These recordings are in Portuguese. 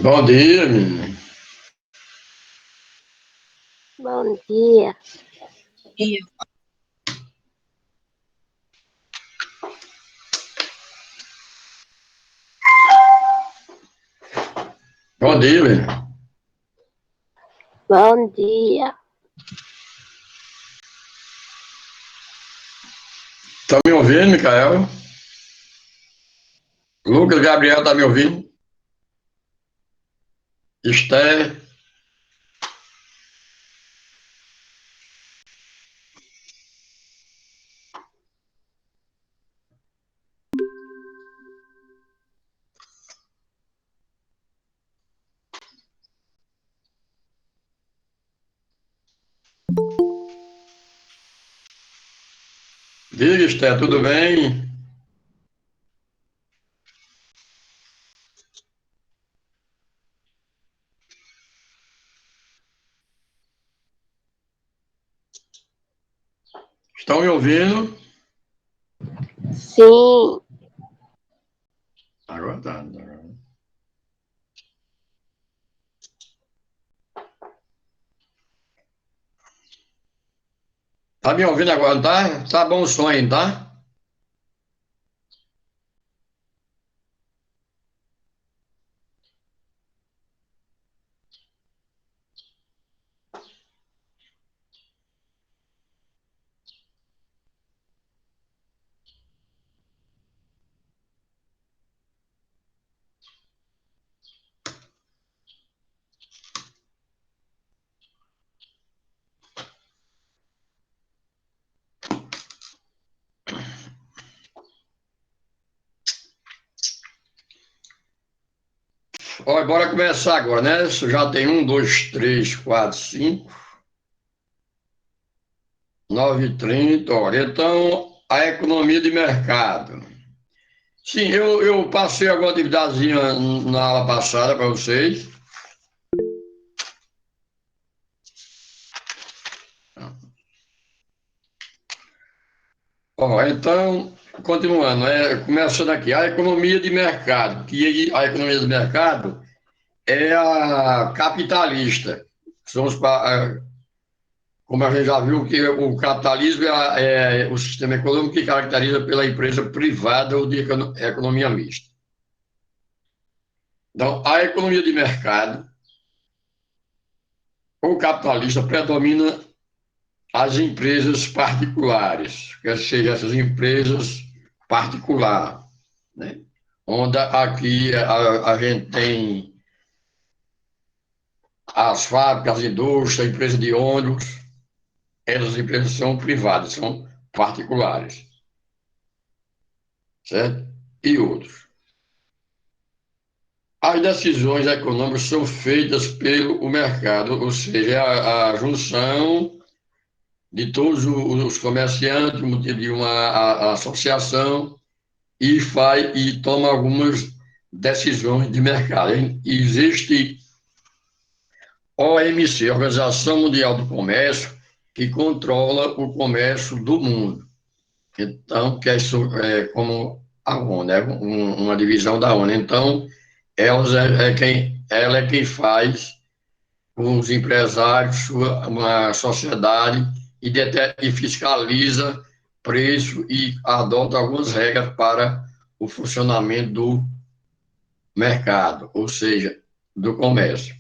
Bom dia, menino. Bom dia. Bom dia, menino. Bom dia. Tá me ouvindo, Micael? Lucas Gabriel tá me ouvindo? Esther? Diga, Esther, tudo bem? Estão me ouvindo? Sim. Agora tá. Tá me ouvindo agora, não tá? Tá bom o som aí, tá? Olha, bora começar agora, né? Já tem 1, 2, 3, 4, 5, 9h30, olha. Então, a economia de mercado. Sim, eu passei alguma atividadezinha na aula passada para vocês. Ó, então, continuando, começando aqui, a economia de mercado, que a economia de mercado é a capitalista. Como a gente já viu, que o capitalismo é o sistema econômico que caracteriza pela empresa privada ou de economia mista. Então, a economia de mercado, ou capitalista, predomina as empresas particulares, quer seja, essas empresas particulares, né? Onde aqui a gente tem as fábricas, as indústrias, a empresa de ônibus, essas empresas são privadas, são particulares, certo? E outros. As decisões econômicas são feitas pelo mercado, ou seja, a junção de todos os comerciantes, de uma associação, e toma algumas decisões de mercado. Existe OMC, Organização Mundial do Comércio, que controla o comércio do mundo. Então, que é como a ONU, é uma divisão da ONU. Então, ela é quem faz com os empresários uma sociedade e fiscaliza preço e adota algumas regras para o funcionamento do mercado, ou seja, do comércio.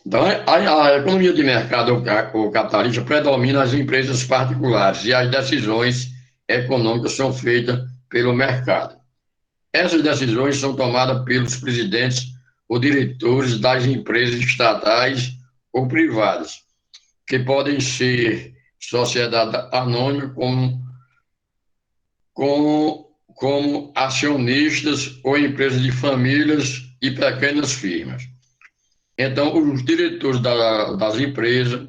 Então, a economia de mercado, o capitalista, predomina as empresas particulares e as decisões econômicas são feitas pelo mercado. Essas decisões são tomadas pelos presidentes ou diretores das empresas estatais ou privadas, que podem ser sociedade anônima como acionistas ou empresas de famílias e pequenas firmas. Então, os diretores das empresas,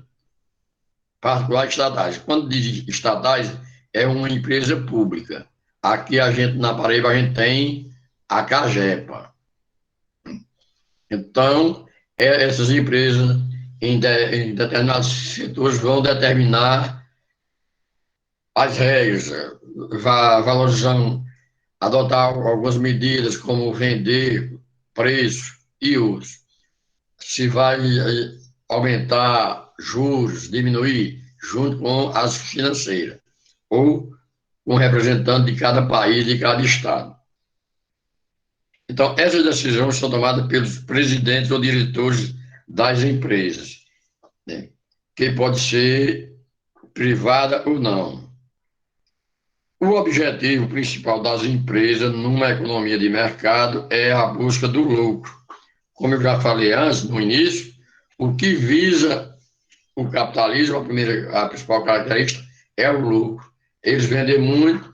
particulares estatais, quando diz estatais, é uma empresa pública. Aqui na Paraíba, a gente tem a Cagepa. Então, essas empresas, em determinados setores, vão determinar as regras, valorizando, adotar algumas medidas, como vender preço, e outros. Se vai aumentar juros, diminuir, junto com as financeiras, ou com representante de cada país, de cada estado. Então, essas decisões são tomadas pelos presidentes ou diretores das empresas, né? Que pode ser privada ou não. O objetivo principal das empresas numa economia de mercado é a busca do lucro. Como eu já falei antes, no início, o que visa o capitalismo, a principal característica, é o lucro. Eles vendem muito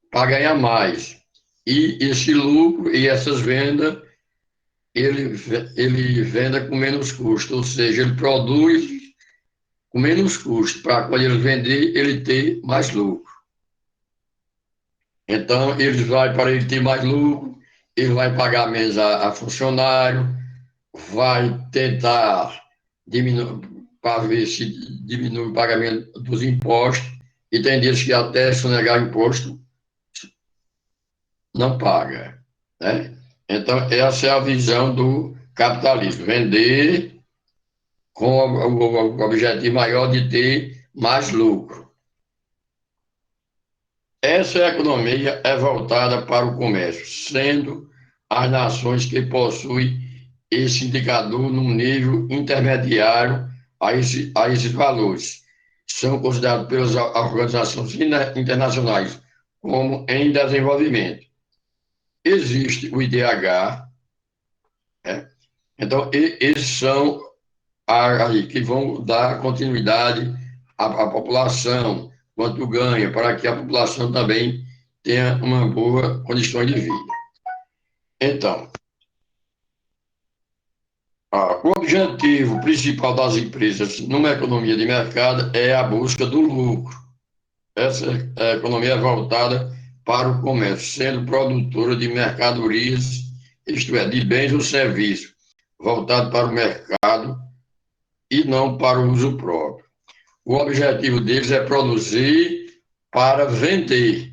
para ganhar mais. E esse lucro e essas vendas, ele venda com menos custo, ou seja, ele produz com menos custo, para quando ele vender, ele ter mais lucro. Então, para ele ter mais lucro, ele vai pagar menos a funcionário, vai tentar diminuir, para ver se diminui o pagamento dos impostos, e tem dias que até sonegar imposto não paga, né? Então, essa é a visão do capitalismo, vender com o objetivo maior de ter mais lucro. Essa economia é voltada para o comércio, sendo as nações que possuem esse indicador num nível intermediário a esses valores. São considerados pelas organizações internacionais como em desenvolvimento. Existe o IDH, né? Então, esses são aí que vão dar continuidade à população, quanto ganha, para que a população também tenha uma boa condição de vida. Então, o objetivo principal das empresas numa economia de mercado é a busca do lucro. Essa economia é voltada para o comércio, sendo produtora de mercadorias, isto é, de bens ou serviços, voltado para o mercado e não para o uso próprio. O objetivo deles é produzir para vender.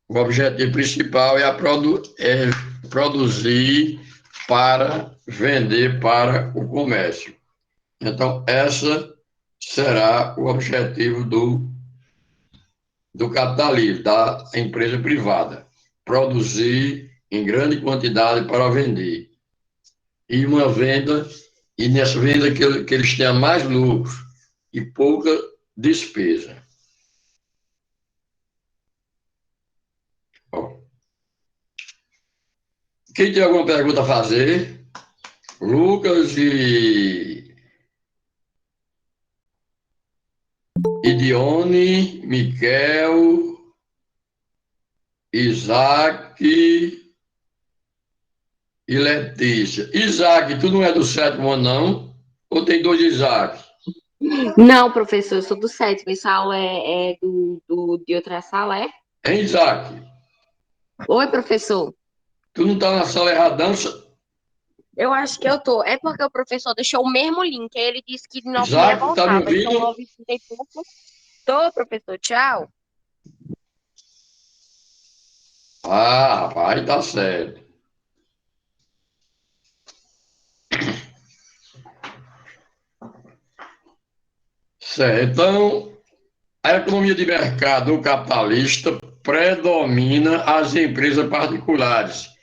O objetivo principal é produzir para vender para o comércio. Então, essa será o objetivo do capitalismo, da empresa privada. Produzir em grande quantidade para vender. E uma venda, e nessa venda que eles tenham mais lucro e pouca despesa. Bom, quem tem alguma pergunta a fazer? Lucas e Dione, Miquel, Isaac e Letícia. Isaac, tu não é do sétimo ano, não? Ou tem dois Isaac? Não, professor, eu sou do sétimo. Essa aula é de outra sala, é? Hein, Isaac? Oi, professor. Tu não tá na sala errada, não? Eu acho que eu tô. É porque o professor deixou o mesmo link. Aí ele disse que 9h30 Isaac, tá me voltava. Então, ouvindo? 9h30 e pouco. Tô, professor. Tchau. Ah, rapaz, tá certo. Certo. Então, a economia de mercado capitalista predomina as empresas particulares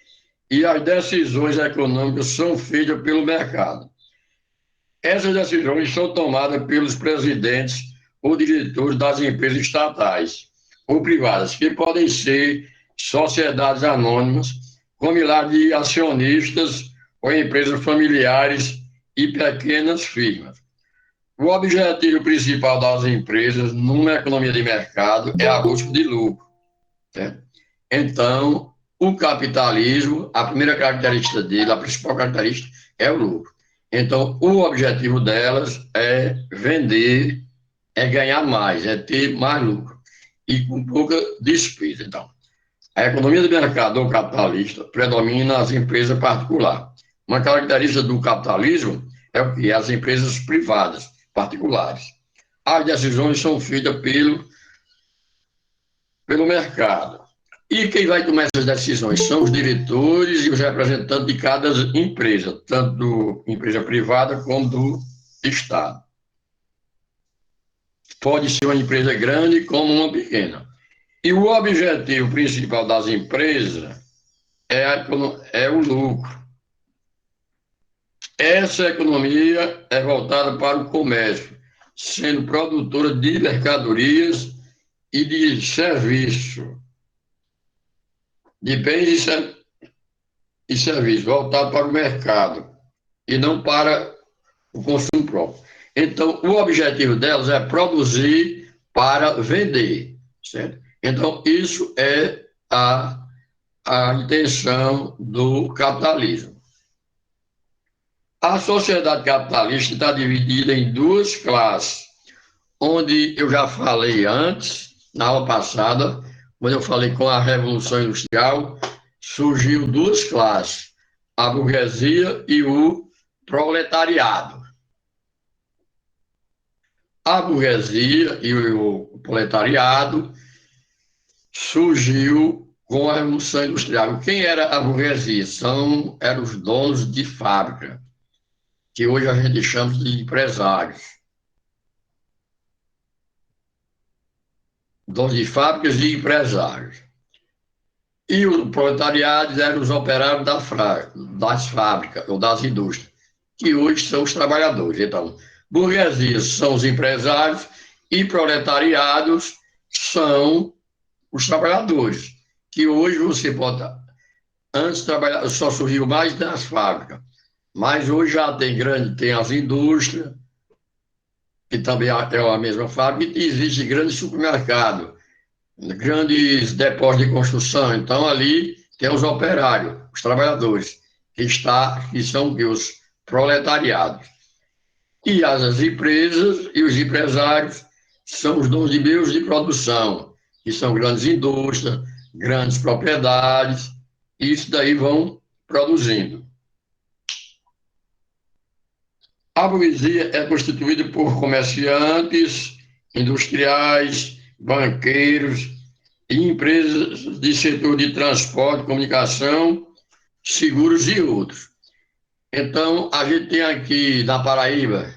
e as decisões econômicas são feitas pelo mercado. Essas decisões são tomadas pelos presidentes ou diretores das empresas estatais ou privadas, que podem ser sociedades anônimas, com milhares de acionistas ou empresas familiares e pequenas firmas. O objetivo principal das empresas numa economia de mercado é a busca de lucro, certo? Então, o capitalismo, a primeira característica dele, a principal característica é o lucro. Então, o objetivo delas é vender, é ganhar mais, é ter mais lucro e com pouca despesa. Então, a economia de mercado ou capitalista predomina as empresas particulares. Uma característica do capitalismo é o que? As empresas privadas, particulares. As decisões são feitas pelo mercado. E quem vai tomar essas decisões são os diretores e os representantes de cada empresa, tanto do empresa privada como do Estado. Pode ser uma empresa grande como uma pequena. E o objetivo principal das empresas é o lucro. Essa economia é voltada para o comércio, sendo produtora de mercadorias e de serviço, de bens e serviços, voltado para o mercado e não para o consumo próprio. Então, o objetivo delas é produzir para vender, certo? Então, isso é a intenção do capitalismo. A sociedade capitalista está dividida em duas classes, onde eu já falei antes, na aula passada, quando eu falei com a Revolução Industrial, surgiu duas classes, a burguesia e o proletariado. A burguesia e o proletariado surgiu com a Revolução Industrial. Quem era a burguesia? Eram os donos de fábrica, que hoje a gente chama de empresários. Donos de fábricas e empresários. E o proletariado eram os operários das fábricas ou das indústrias, que hoje são os trabalhadores. Então, burguesias são os empresários e proletariados são os trabalhadores, que hoje você pode... Antes só surgiu mais nas fábricas, mas hoje já tem as indústrias, que também é a mesma fábrica, e existe grandes supermercados, grandes depósitos de construção. Então, ali tem os operários, os trabalhadores, que são os proletariados. E as empresas e os empresários são os donos de meios de produção, que são grandes indústrias, grandes propriedades, e isso daí vão produzindo. A burguesia é constituída por comerciantes, industriais, banqueiros e empresas de setor de transporte, comunicação, seguros e outros. Então, a gente tem aqui na Paraíba,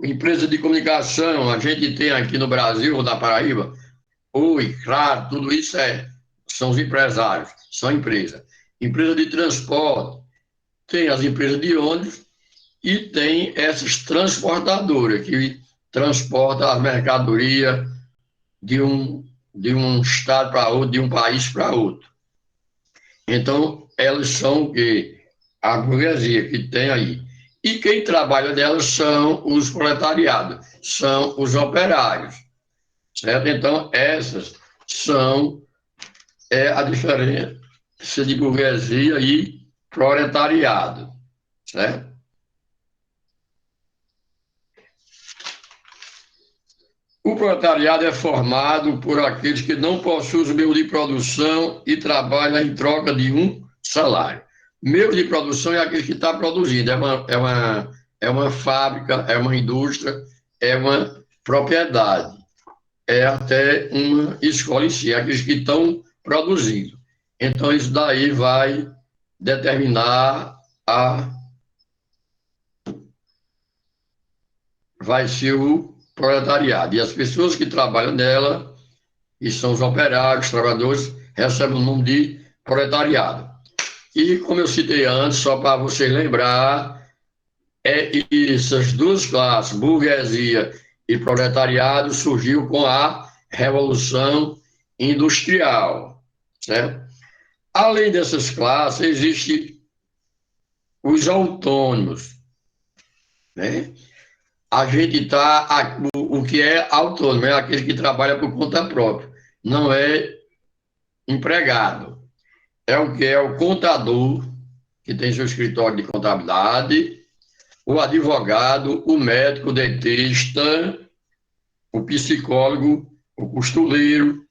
empresa de comunicação, a gente tem aqui no Brasil, na Paraíba, Oi, Claro, tudo isso são os empresários, são empresas. Empresa de transporte, tem as empresas de ônibus e tem essas transportadoras que transportam as mercadorias de um estado para outro, de um país para outro. Então, elas são o quê? A burguesia que tem aí. E quem trabalha nelas são os proletariados, são os operários, certo? Então, essas são a diferença de burguesia e proletariado, certo? O proletariado é formado por aqueles que não possuem os meios de produção e trabalham em troca de um salário. Meio de produção é aquele que está produzindo, é uma fábrica, é uma indústria, é uma propriedade, é até uma escola em si, é aqueles que estão produzindo. Então, isso daí vai determinar vai ser o proletariado. E as pessoas que trabalham nela, e são os operários, os trabalhadores, recebem o nome de proletariado. E, como eu citei antes, só para você lembrar, essas duas classes, burguesia e proletariado, surgiu com a Revolução Industrial, certo? Além dessas classes, existem os autônomos, né? A gente o que é autônomo é aquele que trabalha por conta própria, não é empregado. É o que é o contador, que tem seu escritório de contabilidade, o advogado, o médico, o dentista, o psicólogo, o costureiro,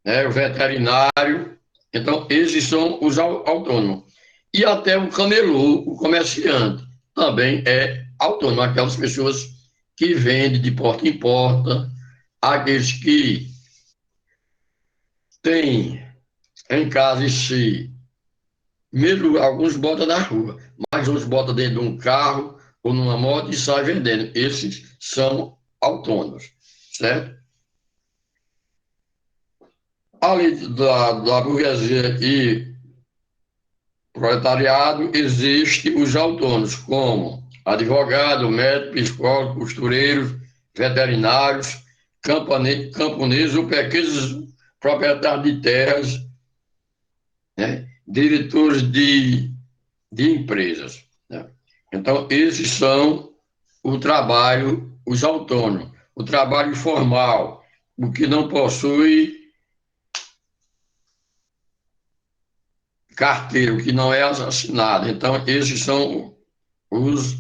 né, o veterinário. Então, esses são os autônomos. E até o camelô, o comerciante, também é autônomo, aquelas pessoas que vendem de porta em porta, aqueles que tem em casa em si, mesmo alguns botam na rua, mas outros botam dentro de um carro ou numa moto e saem vendendo. Esses são autônomos, certo? Além da burguesia e proletariado, existem os autônomos, como advogado, médico, psicólogo, costureiros, veterinários, camponeses ou pequenos proprietários de terras, né? Diretores de empresas, né? Então, esses são o trabalho, os autônomos, o trabalho informal, o que não possui carteira, o que não é assinado. Então, esses são os,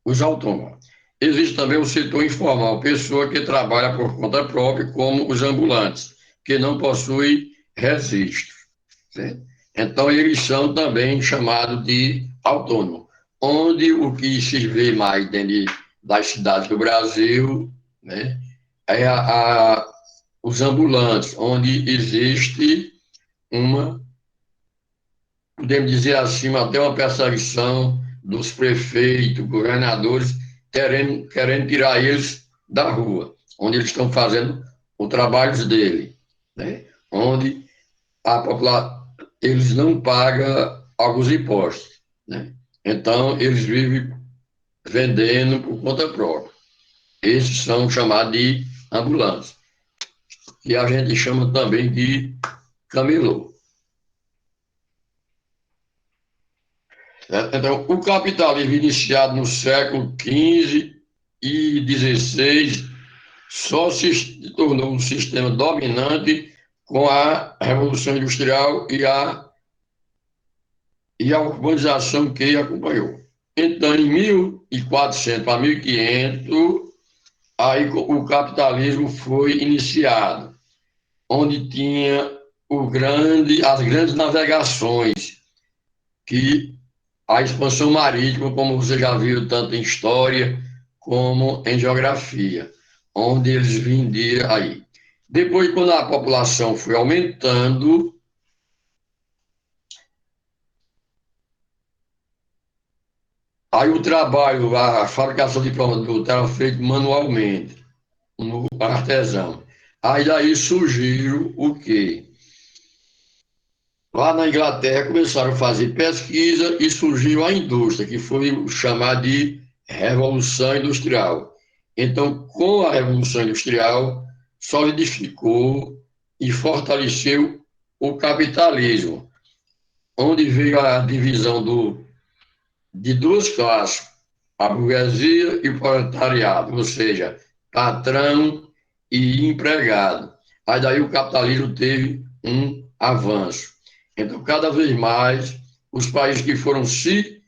os autônomos. Existe também o setor informal, pessoa que trabalha por conta própria, como os ambulantes, que não possuem registro, certo? Então, eles são também chamados de autônomos, onde o que se vê mais dentro das cidades do Brasil, né, é os ambulantes, onde existe uma, podemos dizer assim, até uma perseguição dos prefeitos, governadores, querendo tirar eles da rua, onde eles estão fazendo os trabalhos dele, né? Onde eles não pagam alguns impostos, né? Então, eles vivem vendendo por conta própria. Esses são chamados de ambulantes, que a gente chama também de camelô. Então, o capitalismo iniciado no século XV e XVI só se tornou um sistema dominante com a Revolução Industrial e a urbanização que acompanhou. Então, em 1400 para 1500, aí o capitalismo foi iniciado, onde tinha as grandes navegações, que a expansão marítima, como você já viu tanto em história como em geografia, onde eles vendiam aí. Depois, quando a população foi aumentando, aí o trabalho, a fabricação de produtos era feito manualmente, no artesão. Aí daí surgiu o quê? Lá na Inglaterra começaram a fazer pesquisa e surgiu a indústria, que foi chamada de Revolução Industrial. Então, com a Revolução Industrial, solidificou e fortaleceu o capitalismo, onde veio a divisão de duas classes, a burguesia e o proletariado, ou seja, patrão e empregado. Aí daí o capitalismo teve um avanço. Então, cada vez mais, os países que foram se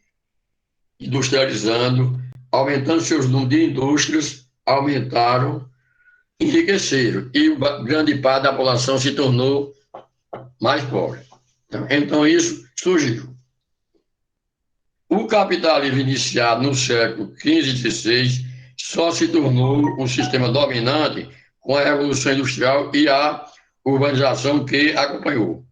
industrializando, aumentando seus números de indústrias, aumentaram, enriqueceram, e grande parte da população se tornou mais pobre. Então, isso surgiu. O capitalismo iniciado no século XV e XVI só se tornou um sistema dominante com a Revolução Industrial e a urbanização que acompanhou.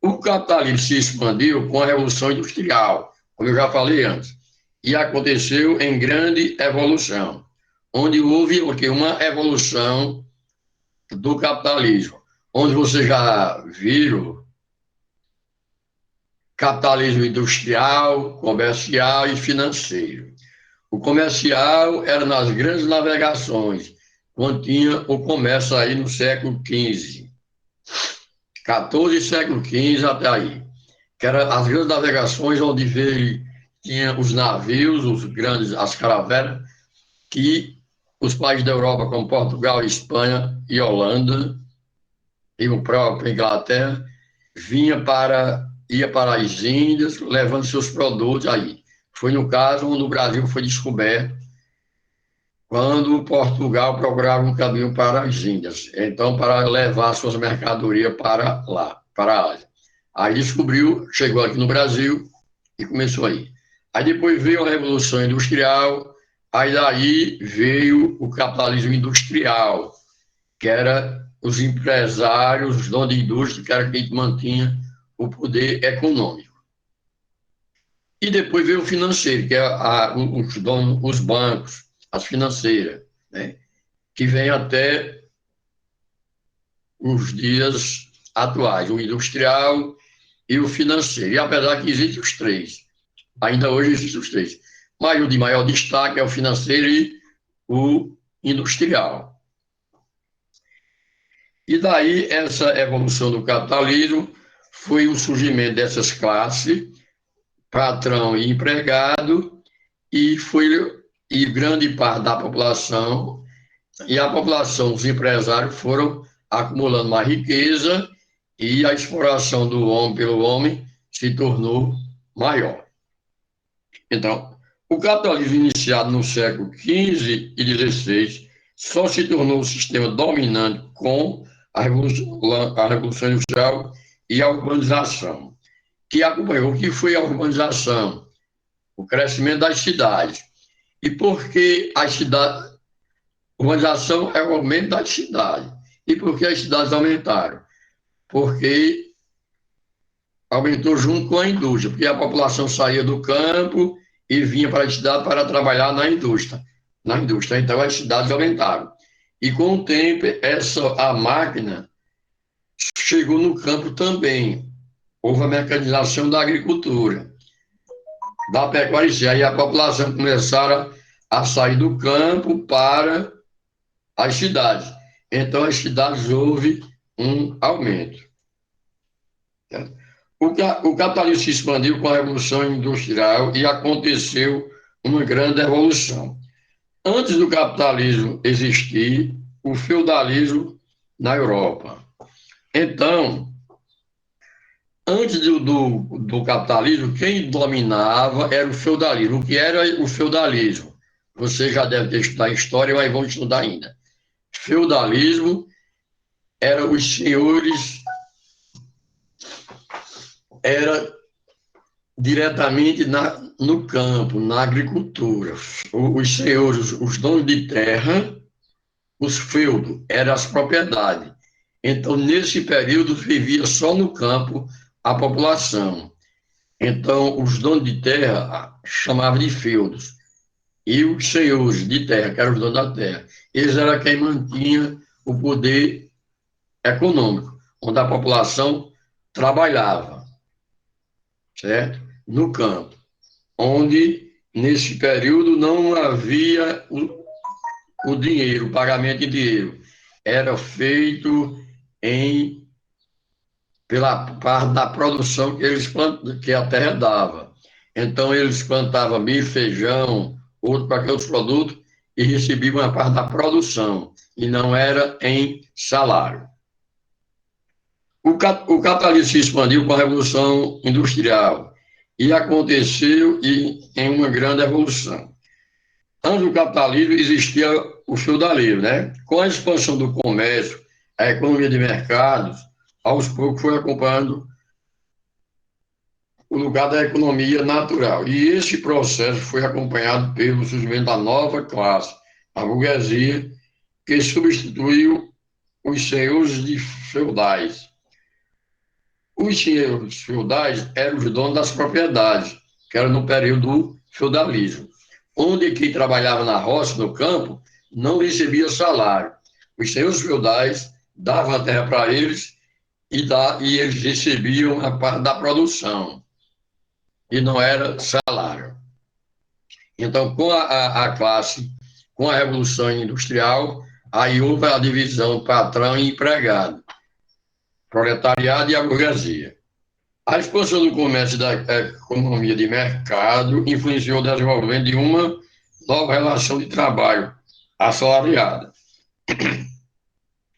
O capitalismo se expandiu com a Revolução Industrial, como eu já falei antes, e aconteceu em grande evolução, onde houve uma evolução do capitalismo, onde você já viram capitalismo industrial, comercial e financeiro. O comercial era nas grandes navegações, quando tinha o comércio aí no século XV, 14 século XV até aí, que eram as grandes navegações onde tinha os navios, os grandes, as caravelas, que os países da Europa, como Portugal, Espanha e Holanda, e o próprio Inglaterra, ia para as Índias, levando seus produtos aí. Foi no caso onde o Brasil foi descoberto, quando Portugal procurava um caminho para as Índias, então para levar suas mercadorias para lá, para a Ásia. Aí descobriu, chegou aqui no Brasil e começou aí. Aí depois veio a Revolução Industrial, aí daí veio o capitalismo industrial, que era os empresários, os donos de indústria, que era quem mantinha o poder econômico. E depois veio o financeiro, que é os donos, os bancos, as financeiras, né? Que vem até os dias atuais, o industrial e o financeiro. E apesar que existem os três, ainda hoje existem os três, mas o de maior destaque é o financeiro e o industrial. E daí essa evolução do capitalismo foi o surgimento dessas classes, patrão e empregado, e grande parte da população, e a população, os empresários foram acumulando mais riqueza e a exploração do homem pelo homem se tornou maior. Então, o capitalismo iniciado no século XV e XVI só se tornou o sistema dominante com a Revolução Industrial e a urbanização, que acompanhou. O que foi a urbanização? O crescimento das cidades. E por que a cidade? Urbanização é o aumento das cidades. E por que as cidades aumentaram? Porque aumentou junto com a indústria, porque a população saía do campo e vinha para a cidade para trabalhar na indústria. Então, as cidades aumentaram. E com o tempo, a máquina chegou no campo também. Houve a mecanização da agricultura, da pecuária, e aí a população começaram a sair do campo para as cidades. Então, as cidades houve um aumento. O capitalismo se expandiu com a Revolução Industrial e aconteceu uma grande evolução. Antes do capitalismo existir, o feudalismo na Europa. Então, antes do capitalismo, quem dominava era o feudalismo. O que era o feudalismo? Você já deve ter estudado história, mas vamos estudar ainda. Feudalismo era os senhores, era diretamente no campo, na agricultura. Os senhores, os donos de terra, os feudos, eram as propriedades. Então, nesse período, vivia só no campo a população. Então, os donos de terra chamavam de feudos. E os senhores de terra, que eram os donos da terra, eles eram quem mantinha o poder econômico, onde a população trabalhava, certo? No campo, onde, nesse período, não havia o dinheiro, o pagamento em dinheiro. Era feito pela parte da produção que a terra dava. Então, eles plantavam milho, feijão, qualquer outro produto, e recebiam uma parte da produção, e não era em salário. O capitalismo se expandiu com a Revolução Industrial, e aconteceu em uma grande evolução. Antes do capitalismo existia o feudalismo, né? Com a expansão do comércio, a economia de mercados, aos poucos foi acompanhando o lugar da economia natural. E esse processo foi acompanhado pelo surgimento da nova classe, a burguesia, que substituiu os senhores de feudais. Os senhores feudais eram os donos das propriedades, que era no período do feudalismo, onde quem trabalhava na roça, no campo, não recebia salário. Os senhores feudais davam a terra para eles e eles recebiam a parte da produção, e não era salário. Então, com a classe, com a Revolução Industrial, aí houve a divisão patrão e empregado, proletariado e a burguesia. A expansão do comércio e da economia de mercado influenciou o desenvolvimento de uma nova relação de trabalho assalariada.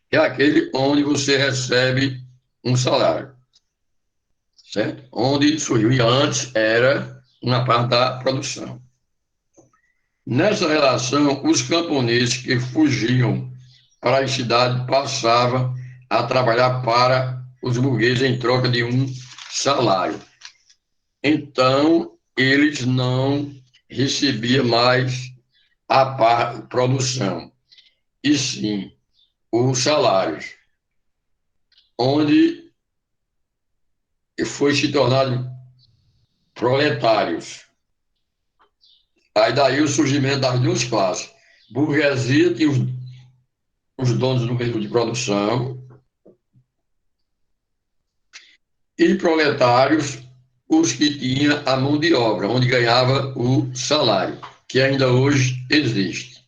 É aquele onde você recebe um salário, certo? Onde surgiu, e antes era uma parte da produção. Nessa relação, os camponeses que fugiam para as cidades passavam a trabalhar para os burgueses em troca de um salário. Então, eles não recebiam mais a produção, e sim os salários. onde foi se tornado proletários. Aí daí o surgimento das duas classes. Burguesia tinha os donos do meio de produção e proletários os que tinham a mão de obra, onde ganhava o salário, que ainda hoje existe.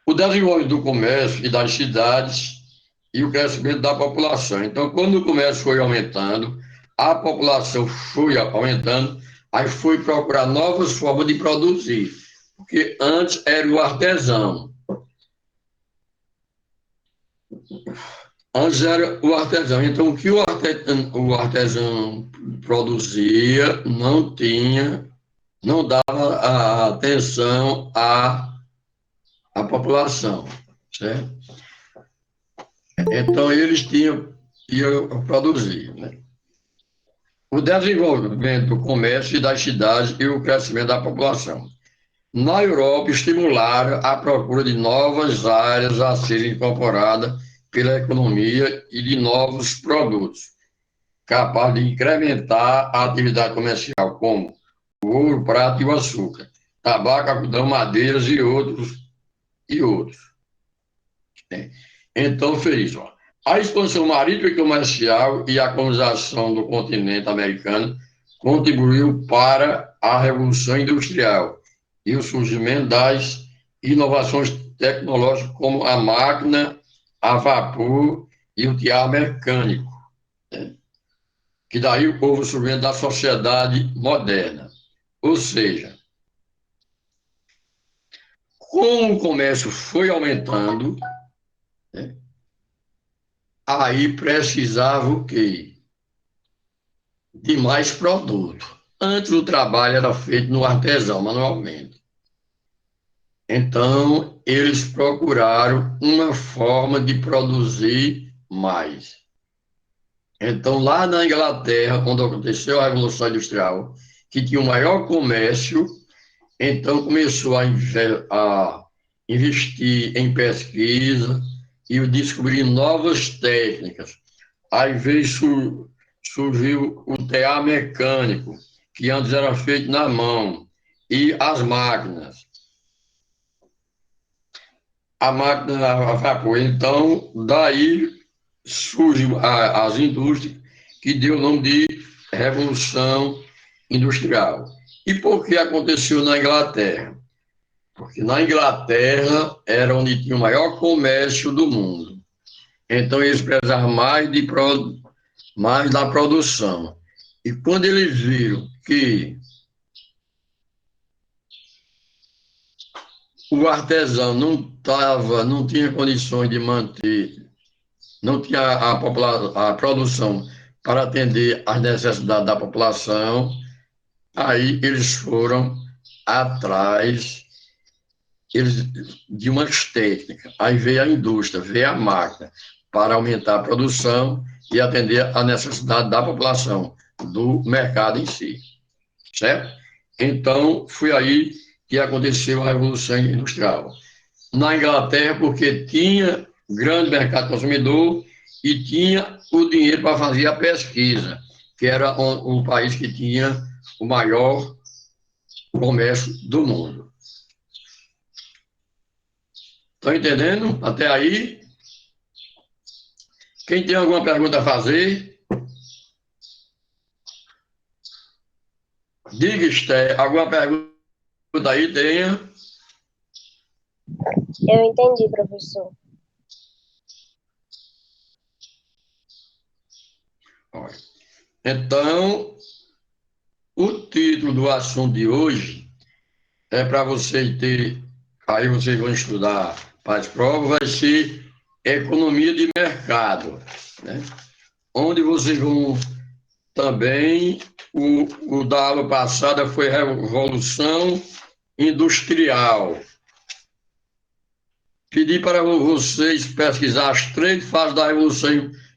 O desenvolvimento do comércio e das cidades e o crescimento da população. Então, quando o comércio foi aumentando, a população foi aumentando, aí foi procurar novas formas de produzir, porque antes era o artesão. Antes era o artesão. Então, o que o artesão produzia não dava a atenção à população, certo? Então, eles iam produzir, né? O desenvolvimento do comércio e das cidades e o crescimento da população. Na Europa, estimularam a procura de novas áreas a serem incorporadas pela economia e de novos produtos, capazes de incrementar a atividade comercial, como o ouro, o prata e o açúcar, tabaco, algodão, madeiras e outros, e outros. Então, fez, ó. A expansão marítima e comercial e a colonização do continente americano contribuiu para a Revolução Industrial e o surgimento das inovações tecnológicas como a máquina a vapor e o tear mecânico, né? Que daí o povo surgindo da sociedade moderna. Ou seja, como o comércio foi aumentando, né, aí precisava o quê? De mais produto. Antes o trabalho era feito no artesão, manualmente. Então, eles procuraram uma forma de produzir mais. Então, lá na Inglaterra, quando aconteceu a Revolução Industrial, que tinha o maior comércio, então começou a investir em pesquisa e descobrir novas técnicas. Aí surgiu o tear mecânico, que antes era feito na mão, e as máquinas. A máquina a vapor. Então, daí surgem as indústrias, que deu o nome de Revolução Industrial. E por que aconteceu na Inglaterra? Porque na Inglaterra era onde tinha o maior comércio do mundo. Então, eles precisavam mais da produção. E quando eles viram que o artesão não tinha condições de manter, não tinha a produção para atender às necessidades da população, aí eles foram atrás de umas técnicas. Aí veio a indústria, veio a máquina, para aumentar a produção e atender à necessidade da população, do mercado em si, certo? Então, foi aí que aconteceu a Revolução Industrial. Na Inglaterra, porque tinha grande mercado consumidor e tinha o dinheiro para fazer a pesquisa, que era um país que tinha o maior comércio do mundo. Estão entendendo? Até aí? Quem tem alguma pergunta a fazer? Diga, Esté, alguma pergunta aí tenha? Eu entendi, professor. Então, o título do assunto de hoje é para vocês ter, aí vocês vão estudar para as provas, vai ser economia de mercado, né? Onde vocês vão também, o da aula passada foi Revolução Industrial. Pedi para vocês pesquisar as 3 fases da Revolução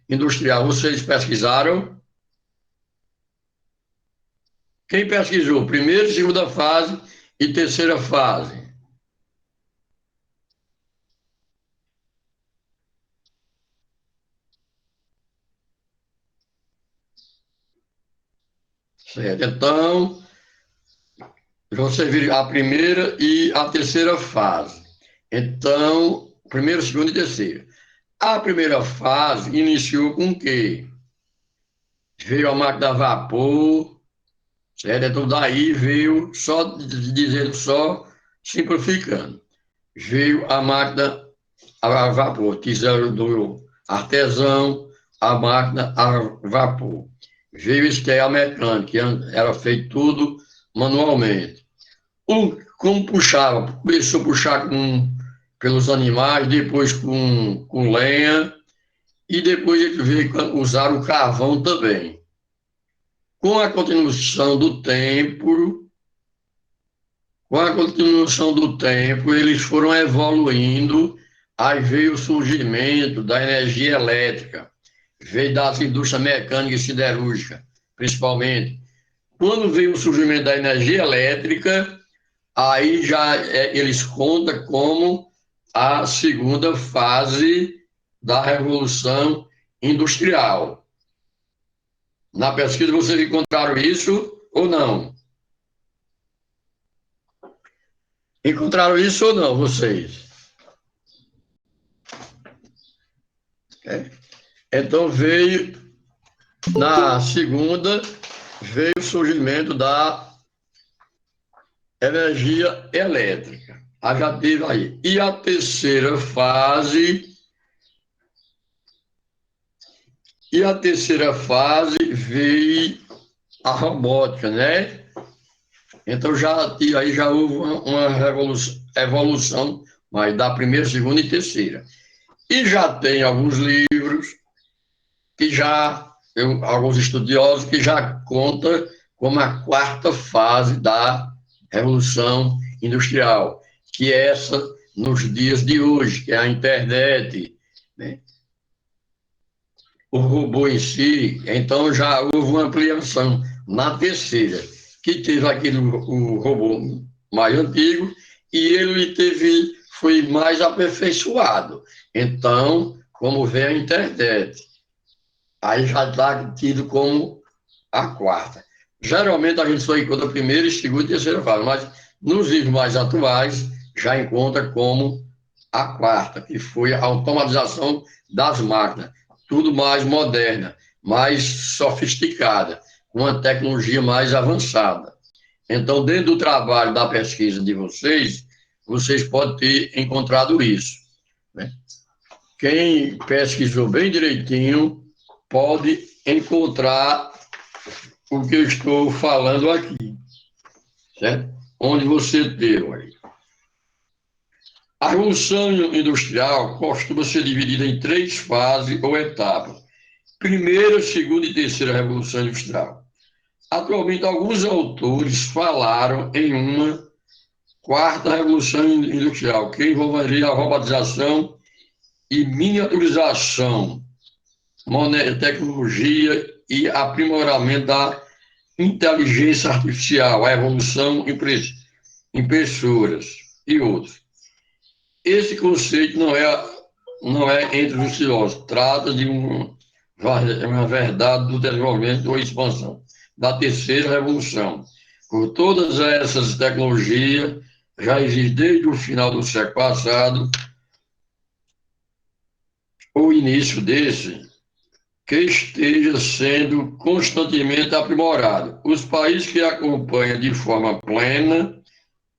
Industrial. Vocês pesquisaram? Quem pesquisou? Primeira, segunda fase e terceira fase. Certo. Então, você viu a primeira e a terceira fase. Então, primeira, segunda e terceira. A primeira fase iniciou com o quê? Veio a máquina a vapor, certo? Então, daí veio, só dizendo só, simplificando, veio a máquina a vapor, fizeram do artesão a máquina a vapor. Veio esquerda mecânica, que era feito tudo manualmente. Como puxava? Começou a puxar pelos animais, depois com lenha, e depois ele veio usar o carvão também. Com a continuação do tempo, eles foram evoluindo, aí veio o surgimento da energia elétrica, veio das indústrias mecânicas e siderúrgicas, principalmente. Quando veio o surgimento da energia elétrica, aí já eles contam como a segunda fase da Revolução Industrial. Na pesquisa vocês encontraram isso ou não? Encontraram isso ou não, vocês? Então na segunda, veio o surgimento da energia elétrica. Já teve aí. E a terceira fase veio a robótica, né? Então aí já houve uma evolução, mas da primeira, segunda e terceira. E já tem alguns livros alguns estudiosos que já contam como a quarta fase da Revolução Industrial, que é essa nos dias de hoje, que é a internet, né? O robô em si. Então já houve uma ampliação na terceira, que teve o robô mais antigo e foi mais aperfeiçoado. Então, como vem a internet, aí já está tido como a quarta. Geralmente a gente só encontra a primeira, segunda e terceira fase, mas nos livros mais atuais já encontra como a quarta, que foi a automatização das máquinas, tudo mais moderna, mais sofisticada, com uma tecnologia mais avançada. Então, dentro do trabalho da pesquisa de vocês podem ter encontrado isso, né? Quem pesquisou bem direitinho pode encontrar o que eu estou falando aqui, certo? Onde você deu aí. A Revolução Industrial costuma ser dividida em 3 fases ou etapas. Primeira, segunda e terceira Revolução Industrial. Atualmente, alguns autores falaram em uma quarta Revolução Industrial, que envolveria a robotização e miniaturização, tecnologia e aprimoramento da inteligência artificial, a evolução impressoras e outros. Esse conceito não é entre os filósofos, trata de uma verdade do desenvolvimento ou expansão da terceira revolução. Por todas essas tecnologias, já existe desde o final do século passado, o início desse, que esteja sendo constantemente aprimorado. Os países que acompanham de forma plena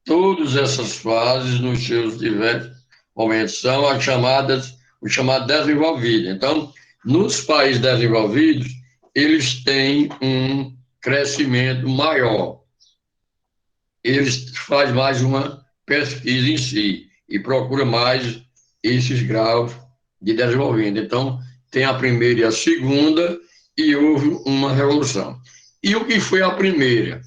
todas essas fases nos seus diversos momentos são os chamados desenvolvidos. Então, nos países desenvolvidos, eles têm um crescimento maior. Eles fazem mais uma pesquisa em si e procuram mais esses graus de desenvolvimento. Então, tem a primeira e a segunda, e houve uma revolução. E o que foi a primeira?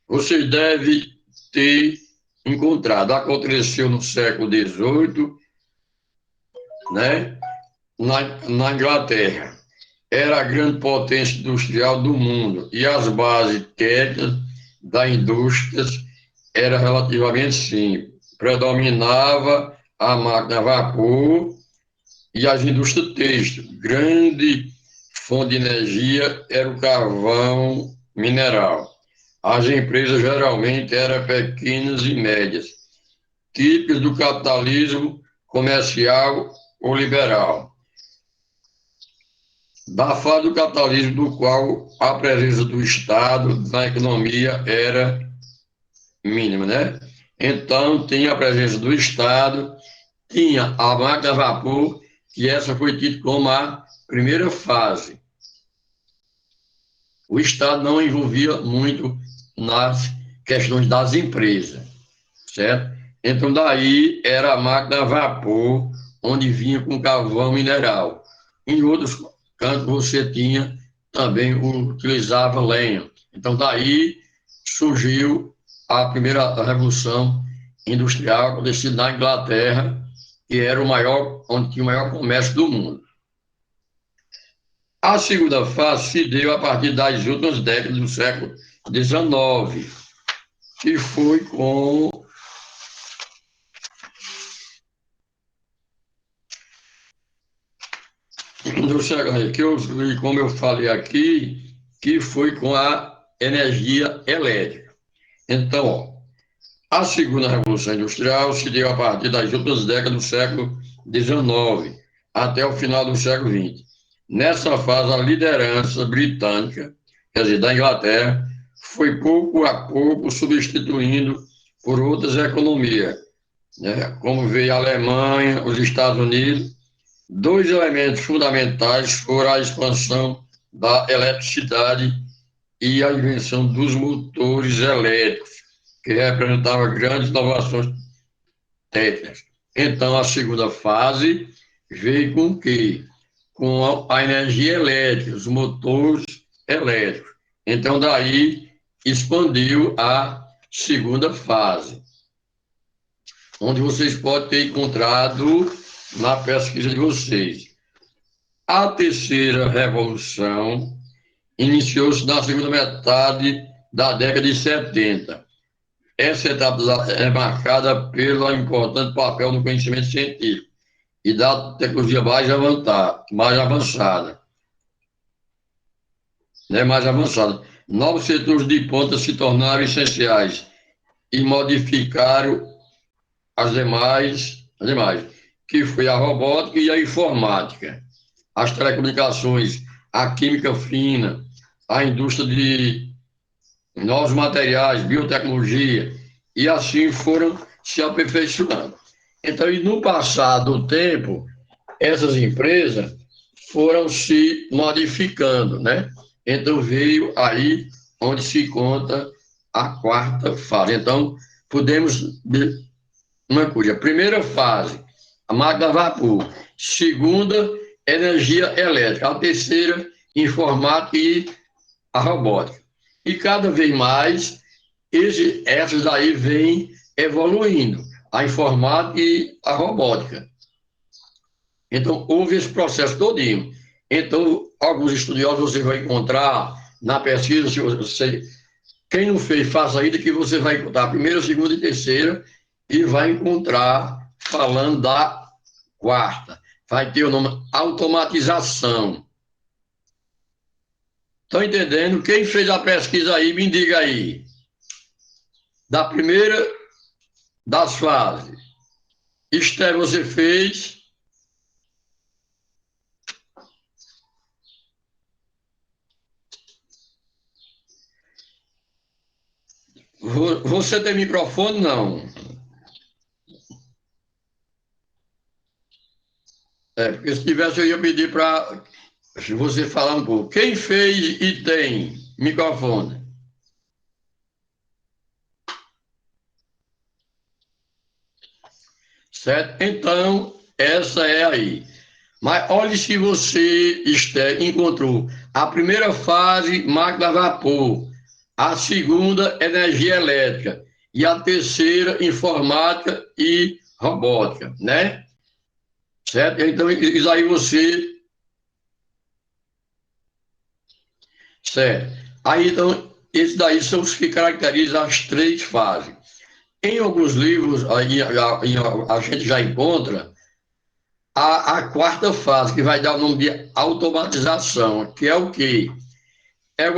Você deve ter encontrado. Aconteceu no século XVIII, né? Na Inglaterra. Era a grande potência industrial do mundo, e as bases técnicas da indústria eram relativamente simples. Predominava a máquina a vapor e as indústrias têxteis, grande fonte de energia era o carvão mineral. As empresas geralmente eram pequenas e médias, típicas do capitalismo comercial ou liberal. Da fase do capitalismo do qual a presença do Estado na economia era mínima, né? Então, tinha a presença do Estado, tinha a máquina a vapor, que essa foi tida como a primeira fase. O Estado não envolvia muito nas questões das empresas, certo? Então, daí era a máquina a vapor, onde vinha com carvão mineral. Em outros cantos, você tinha também, utilizava lenha. Então, daí surgiu a primeira revolução industrial, acontecida na Inglaterra, que era o maior, onde tinha o maior comércio do mundo. A segunda fase se deu a partir das últimas décadas do século XIX, que foi com como eu falei aqui, que foi com a energia elétrica. Então, ó, a segunda revolução industrial se deu a partir das últimas décadas do século XIX até o final do século XX. Nessa fase, a liderança britânica, quer dizer, da Inglaterra, foi pouco a pouco substituindo por outras economias, né? Como veio a Alemanha, os Estados Unidos. Dois elementos fundamentais foram a expansão da eletricidade e a invenção dos motores elétricos, que representava grandes inovações técnicas. Então, a segunda fase veio com o quê? Com a energia elétrica, os motores elétricos. Então, daí expandiu a segunda fase, onde vocês podem ter encontrado na pesquisa de vocês. A terceira revolução iniciou-se na segunda metade da década de 70. Essa etapa é marcada pelo importante papel no conhecimento científico e da tecnologia mais avançada. Né, mais avançada. Novos setores de ponta se tornaram essenciais e modificaram as demais, que foi a robótica e a informática, as telecomunicações, a química fina, a indústria de novos materiais, biotecnologia, e assim foram se aperfeiçoando. Então, e no passar do tempo, essas empresas foram se modificando, né? Então, veio aí onde se conta a quarta fase. Então, podemos uma coisa, primeira fase, a máquina a vapor. Segunda, energia elétrica. A terceira, informática e a robótica. E cada vez mais, essas aí vêm evoluindo, a informática e a robótica. Então, houve esse processo todinho. Então, alguns estudiosos você vai encontrar na pesquisa, se você, quem não fez, faça ainda, que você vai encontrar a primeira, segunda e terceira, e vai encontrar falando da quarta. Vai ter o nome automatização. Estão entendendo? Quem fez a pesquisa aí, me diga aí. Da primeira das fases. Esther, você fez. Você tem microfone? Não. Porque se tivesse, eu ia pedir para você falar um pouco. Quem fez e tem microfone? Certo? Então, essa é aí. Mas olhe se você encontrou a primeira fase, máquina a vapor, a segunda, energia elétrica, e a terceira, informática e robótica, né? Certo? Então, isso aí você... Certo. Aí, então, esses daí são os que caracterizam as três fases. Em alguns livros, aí, a gente já encontra a quarta fase, que vai dar o nome de automatização, que é o quê? É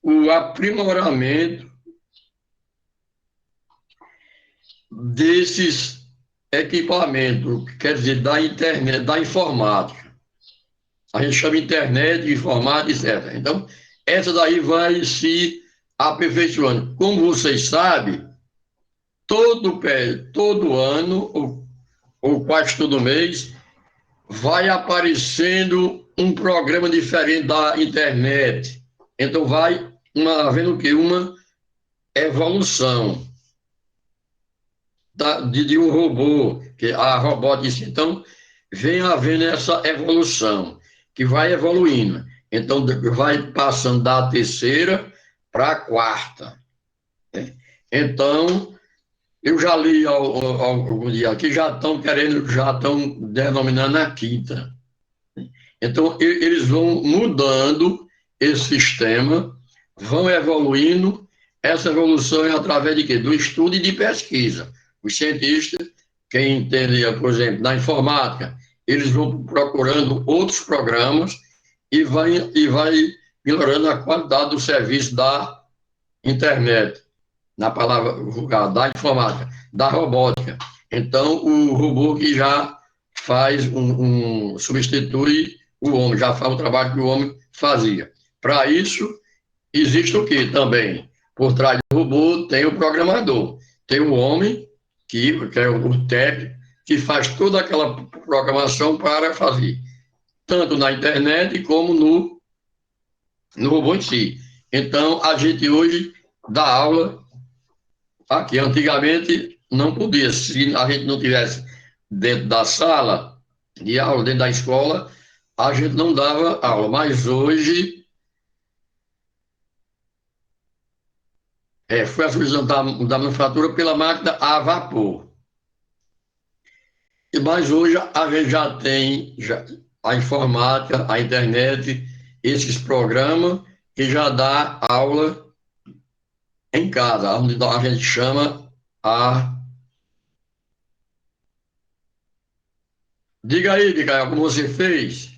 o aprimoramento desses equipamentos, quer dizer, da internet, da informática. A gente chama internet, informática, etc. Então, essa daí vai se aperfeiçoando. Como vocês sabem, todo ano, ou quase todo mês, vai aparecendo um programa diferente da internet. Então, vai havendo o quê? Uma evolução de um robô, que a robótica. Então, vem havendo essa evolução, que vai evoluindo. Então, vai passando da terceira para a quarta. Né? Então, eu já li algum dia aqui, já estão denominando a quinta. Então, eles vão mudando esse sistema, vão evoluindo. Essa evolução é através de quê? Do estudo e de pesquisa. Os cientistas, quem entende, por exemplo, na informática, eles vão procurando outros programas e vai melhorando a qualidade do serviço da internet, na palavra vulgar, da informática, da robótica. Então, o robô que já substitui o homem, já faz o trabalho que o homem fazia. Para isso, existe o que também? Por trás do robô tem o programador, tem o homem, que é o técnico, que faz toda aquela programação para fazer, tanto na internet como no robô em si. Então, a gente hoje dá aula aqui. Antigamente, não podia. Se a gente não tivesse dentro da sala de aula, dentro da escola, a gente não dava aula. Mas hoje, foi a solução da manufatura pela máquina a vapor. Mas hoje a gente já tem a informática, a internet, esses programas que já dá aula em casa, onde a gente chama a... Diga aí, Micael, como você fez?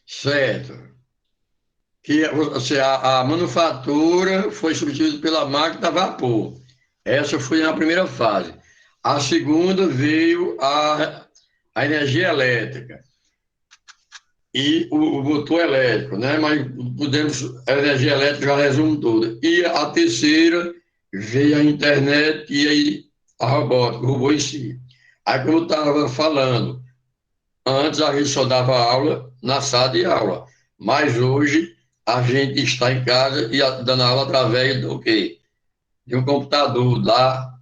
Certo. Que a manufatura foi substituída pela máquina a vapor. Essa foi a primeira fase. A segunda veio a energia elétrica e o motor elétrico, né? Mas a energia elétrica já resume toda. E a terceira veio a internet e aí a robótica, o robô em si. Aí, como eu estava falando, antes a gente só dava aula na sala de aula, mas hoje a gente está em casa e dando aula através do quê? De um computador lá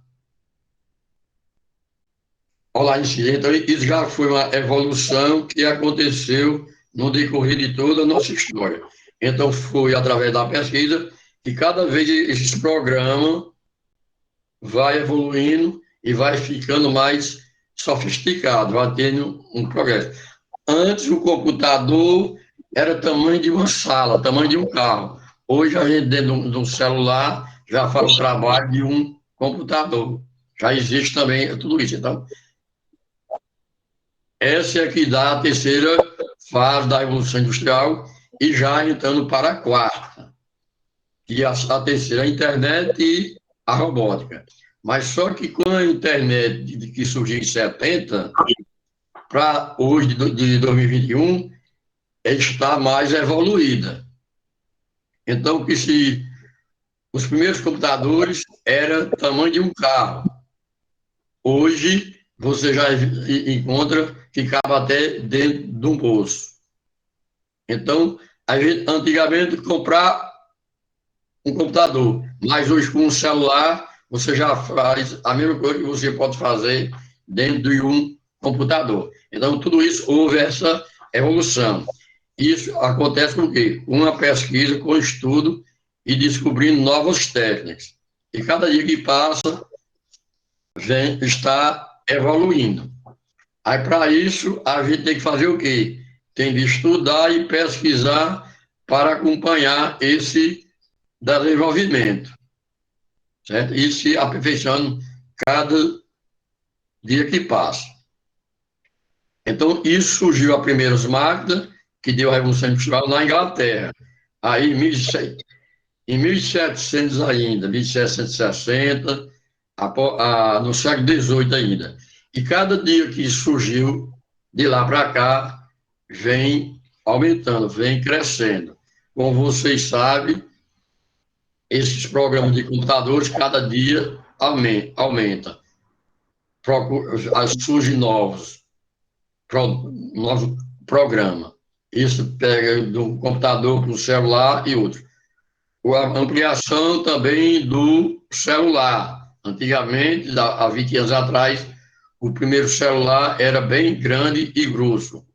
online. Então, isso já foi uma evolução que aconteceu no decorrer de toda a nossa história. Então, foi através da pesquisa que cada vez esses programas vai evoluindo e vai ficando mais sofisticado, vai tendo um progresso. Antes, o computador era tamanho de uma sala, tamanho de um carro. Hoje, a gente, dentro de um celular, já faz o trabalho de um computador. Já existe também tudo isso. Então, essa é que dá a terceira fase da Revolução Industrial e já entrando para a quarta, que é a terceira, a internet e a robótica. Mas só que com a internet que surgiu em 70, para hoje, de 2021, está mais evoluída. Então, os primeiros computadores eram tamanho de um carro. Hoje, você já encontra que cabe até dentro de um bolso. Então, a gente, antigamente, comprar um computador, mas hoje com um celular, você já faz a mesma coisa que você pode fazer dentro de um computador. Então, tudo isso, houve essa evolução. Isso acontece com o quê? Uma pesquisa, com estudo e descobrindo novas técnicas. E cada dia que passa, está evoluindo. Aí, para isso, a gente tem que fazer o quê? Tem de estudar e pesquisar para acompanhar esse desenvolvimento, certo? E se aperfeiçoando cada dia que passa. Então, isso surgiu a primeiras máquinas, que deu a Revolução Industrial na Inglaterra. Aí, em 1700 ainda, 1760, no século XVIII ainda. E cada dia que surgiu, de lá para cá, vem aumentando, vem crescendo. Como vocês sabem, esses programas de computadores, cada dia aumenta. Surgem novos programas. Isso pega do computador para o celular e outros. A ampliação também do celular. Antigamente, há 20 anos atrás, o primeiro celular era bem grande e grosso,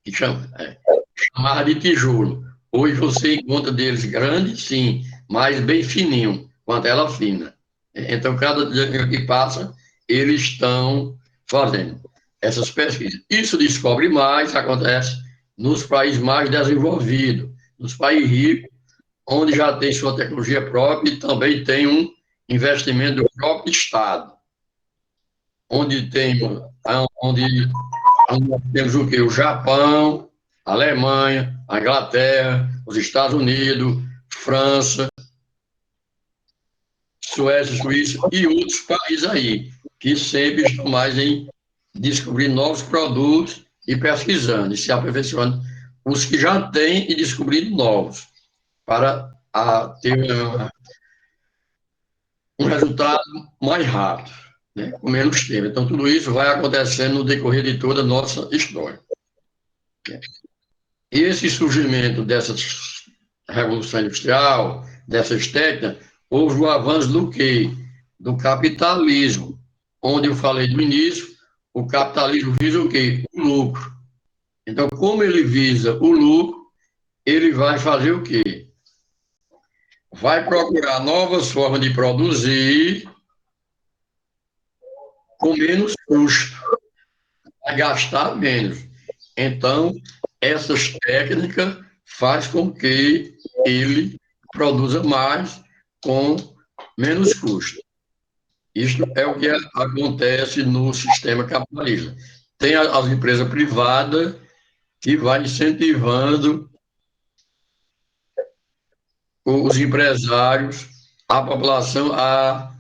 que chamava de tijolo. Hoje você encontra deles grandes, sim, mas bem fininho, com a tela fina. Então, cada dia que passa, eles estão fazendo essas pesquisas. Isso descobre mais, acontece nos países mais desenvolvidos, nos países ricos, onde já tem sua tecnologia própria e também tem um investimento do próprio Estado, onde nós temos o quê? O Japão, a Alemanha, a Inglaterra, os Estados Unidos, França, Suécia, Suíça e outros países aí, que sempre estão mais em descobrir novos produtos e pesquisando, e se aperfeiçoando os que já têm e descobrindo novos, para ter um resultado mais rápido, né, com menos tempo. Então, tudo isso vai acontecendo no decorrer de toda a nossa história. Esse surgimento dessa revolução industrial, dessas técnicas, houve o avanço do quê? Do capitalismo, onde eu falei no início, o capitalismo visa o quê? O lucro. Então, como ele visa o lucro, ele vai fazer o quê? Vai procurar novas formas de produzir com menos custo, vai gastar menos. Então, essas técnicas faz com que ele produza mais com menos custo. Isso é o que acontece no sistema capitalista. Tem as empresas privadas que vai incentivando os empresários, a população a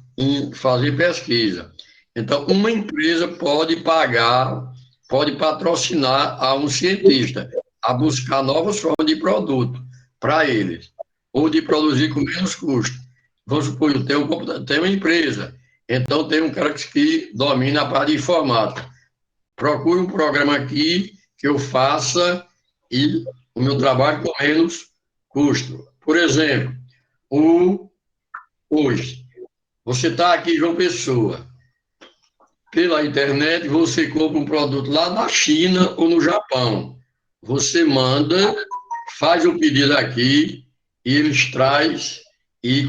fazer pesquisa. Então, uma empresa pode pagar, pode patrocinar a um cientista a buscar novas formas de produto para eles, ou de produzir com menos custo. Vamos supor, tem uma empresa, então tem um cara que domina a parte de informática. Procure um programa aqui que eu faça e o meu trabalho com menos custo. Por exemplo, hoje, você está aqui em João Pessoa, pela internet, você compra um produto lá na China ou no Japão. Você manda, faz o pedido aqui, e eles trazem, e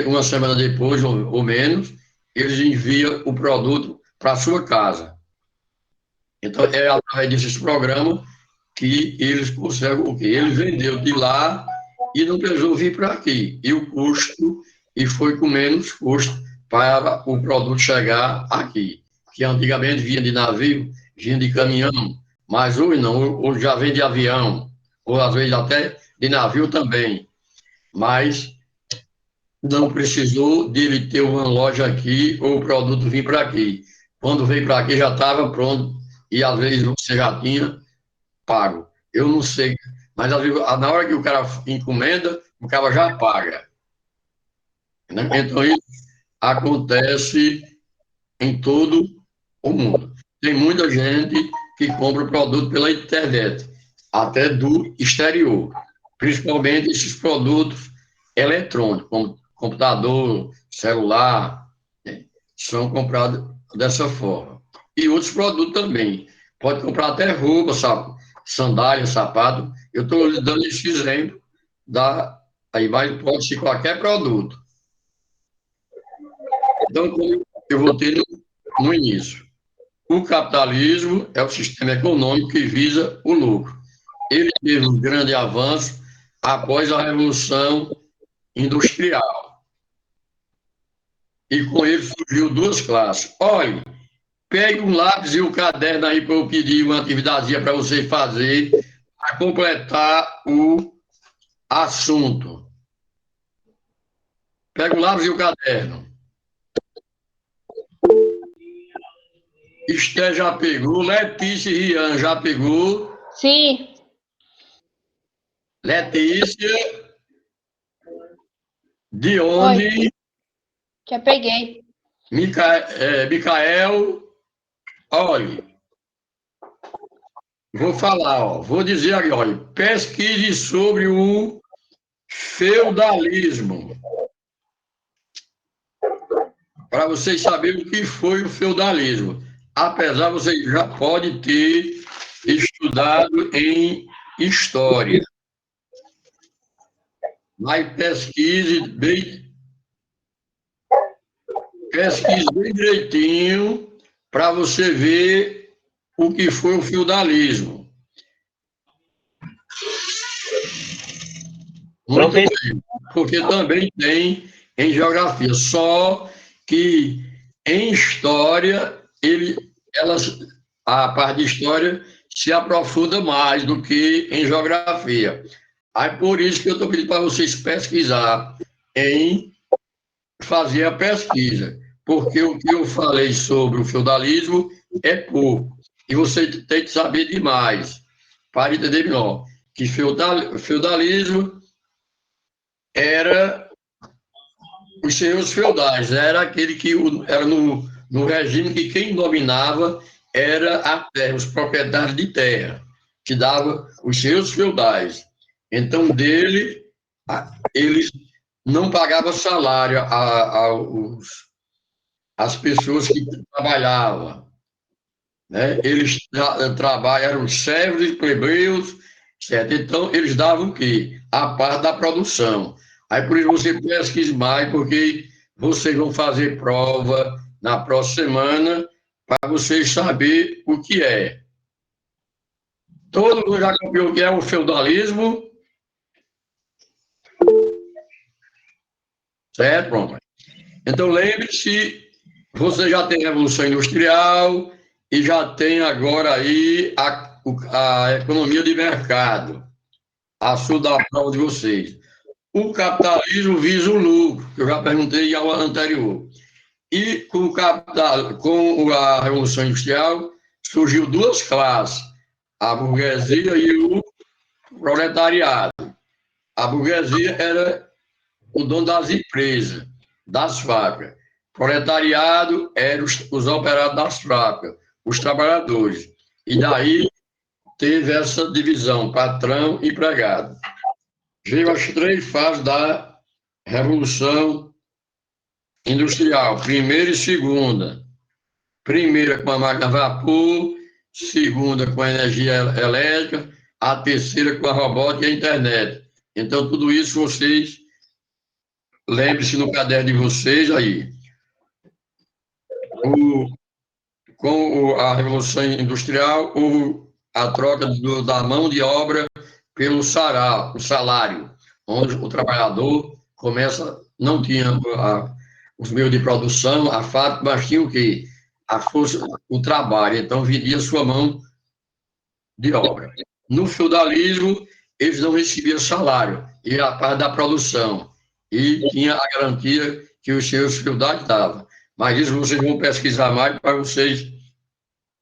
uma semana depois, ou menos, eles enviam o produto para a sua casa. Então, é através desses programas que eles conseguem o quê? Ele vendeu de lá e não precisou vir para aqui. E o custo, e foi com menos custo para o produto chegar aqui. Que antigamente vinha de navio, vinha de caminhão, mas hoje não, hoje já vem de avião, ou às vezes até de navio também. Mas não precisou dele ter uma loja aqui ou o produto vir para aqui. Quando veio para aqui já estava pronto e às vezes você já tinha pago. Eu não sei, mas na hora que o cara encomenda, o cara já paga. Né? Então, isso acontece em todo o mundo. Tem muita gente que compra produto pela internet, até do exterior, principalmente esses produtos eletrônicos, como computador, celular, né? São comprados dessa forma. E outros produtos também. Pode comprar até roupa, sabe? Sandália, sapato. Eu estou lhe dando esse exemplo, aí pode ser qualquer produto. Então, como eu voltei no início, o capitalismo é o sistema econômico que visa o lucro. Ele teve um grande avanço após a Revolução Industrial. E com ele surgiu duas classes. Olha, pegue um lápis e um caderno aí para eu pedir uma atividade para você fazer, para completar o assunto. Pega o lápis e o caderno. Esté já pegou, Letícia e Rian já pegou. Sim. Letícia, de onde? Oi. Já peguei. Micael, olha, vou falar, ó, vou dizer aqui, olha, pesquise sobre o feudalismo, para vocês saberem o que foi o feudalismo. Apesar, você já pode ter estudado em história. Mas pesquise bem direitinho para você ver o que foi o feudalismo. Muito bem, porque também tem em geografia, só que em história, a parte de história se aprofunda mais do que em geografia. Aí por isso que eu estou pedindo para vocês pesquisar fazer a pesquisa, porque o que eu falei sobre o feudalismo é pouco, e você tem que saber demais, para entender melhor, que feudalismo era os senhores feudais, era aquele que era no regime que quem dominava era a terra, os proprietários de terra, que dava os senhores feudais. Então, eles não pagavam salário às pessoas que trabalhavam, né? Eles eram servos e plebeus, certo? Então, eles davam o quê? A parte da produção. Aí, por isso, você pesquise mais, porque vocês vão fazer prova na próxima semana para vocês saberem o que é. Todo mundo já copiou o que é o feudalismo? Certo? Pronto. Então, lembre-se, você já tem a Revolução Industrial e já tem agora aí a economia de mercado. Assunto da prova de vocês. O capitalismo visa o lucro, que eu já perguntei em aula anterior. E com a Revolução Industrial, surgiu duas classes, a burguesia e o proletariado. A burguesia era o dono das empresas, das fábricas. Proletariado eram os operários das fábricas, os trabalhadores. E daí teve essa divisão, patrão e empregado. Veio as três fases da Revolução Industrial, primeira e segunda. Primeira com a máquina a vapor, segunda com a energia elétrica, a terceira com a robótica e a internet. Então, tudo isso vocês lembre-se no caderno de vocês aí. Com a Revolução Industrial, houve a troca da mão de obra pelo salário, onde o trabalhador não tinha os meios de produção, a fábrica, mas tinha o quê? A força, o trabalho, então vendia sua mão de obra. No feudalismo, eles não recebiam salário, e a parte da produção, e tinha a garantia que os seus feudais davam. Mas isso vocês vão pesquisar mais para vocês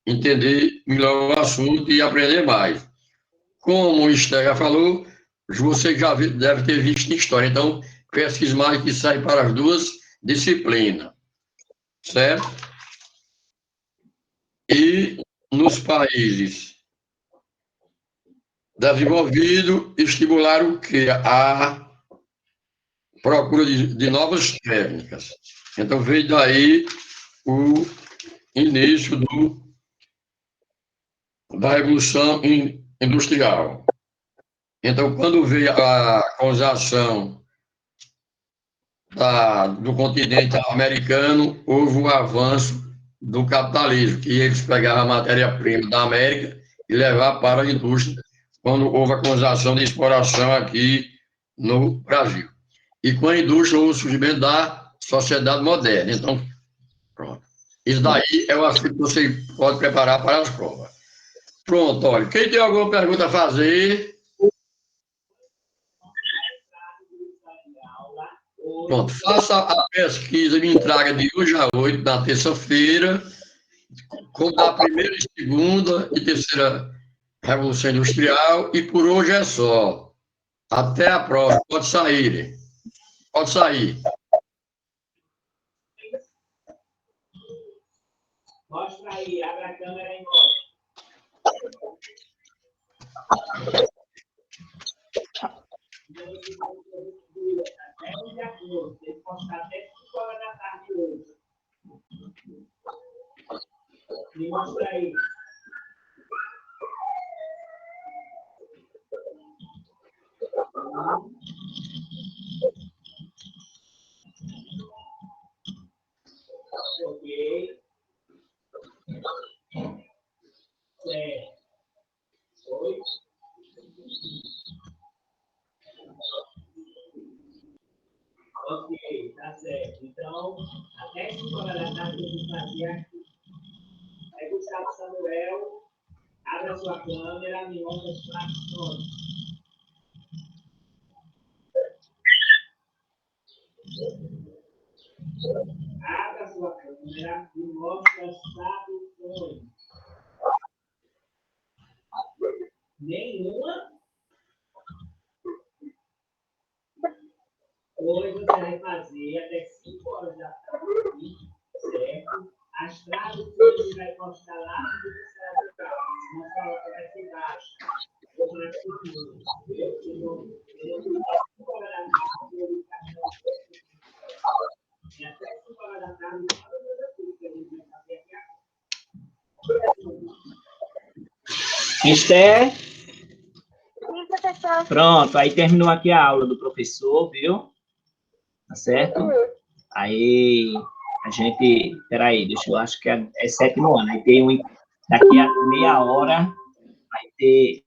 entender melhor o assunto e aprender mais. Como o Esther falou, você já deve ter visto em história, então pesquise mais que sai para as duas disciplinas, certo? E nos países desenvolvidos, estimular o quê? A procura de novas técnicas. Então, veio daí o início da Revolução Industrial. Então, quando veio a colonização do continente americano, houve um avanço do capitalismo, que eles pegavam a matéria-prima da América e levavam para a indústria, quando houve a colonização de exploração aqui no Brasil. E com a indústria, o surgimento da sociedade moderna. Então, pronto. Isso daí é o assunto que você pode preparar para as provas. Pronto, olha. Quem tem alguma pergunta a fazer? Pronto, faça a pesquisa e me traga de hoje a 8, na terça-feira, como da primeira e segunda e terceira Revolução Industrial, e por hoje é só. Até a próxima. Pode sair. Pode sair. Mostra aí, abre a câmera aí. Até o dia 12, tem que postar até 5 horas da tarde hoje. Me mostra aí. Ok. Certo. Oi. Ok, tá certo. Então, até 5 horas da tarde eu vou fazer aqui. Aí, Gustavo Samuel, abre a sua câmera, me mostra as frações. Abra a sua câmera e mostra as traduções. Nenhuma? Hoje você vai fazer até 5 horas da tarde, certo? As traduções você vai postar lá no Instagram. Não fala que vai ser baixa. Ou para futuro. Eu 5 horas da tarde, eu vou ficar e até 5 horas da tarde, todas as coisas que a gente vai fazer aqui. Esther? Sim, professor. Pronto, aí terminou aqui a aula do professor, viu? Tá certo? Aí a gente. Peraí, deixa eu acho que é sétimo ano. Aí tem daqui a meia hora vai ter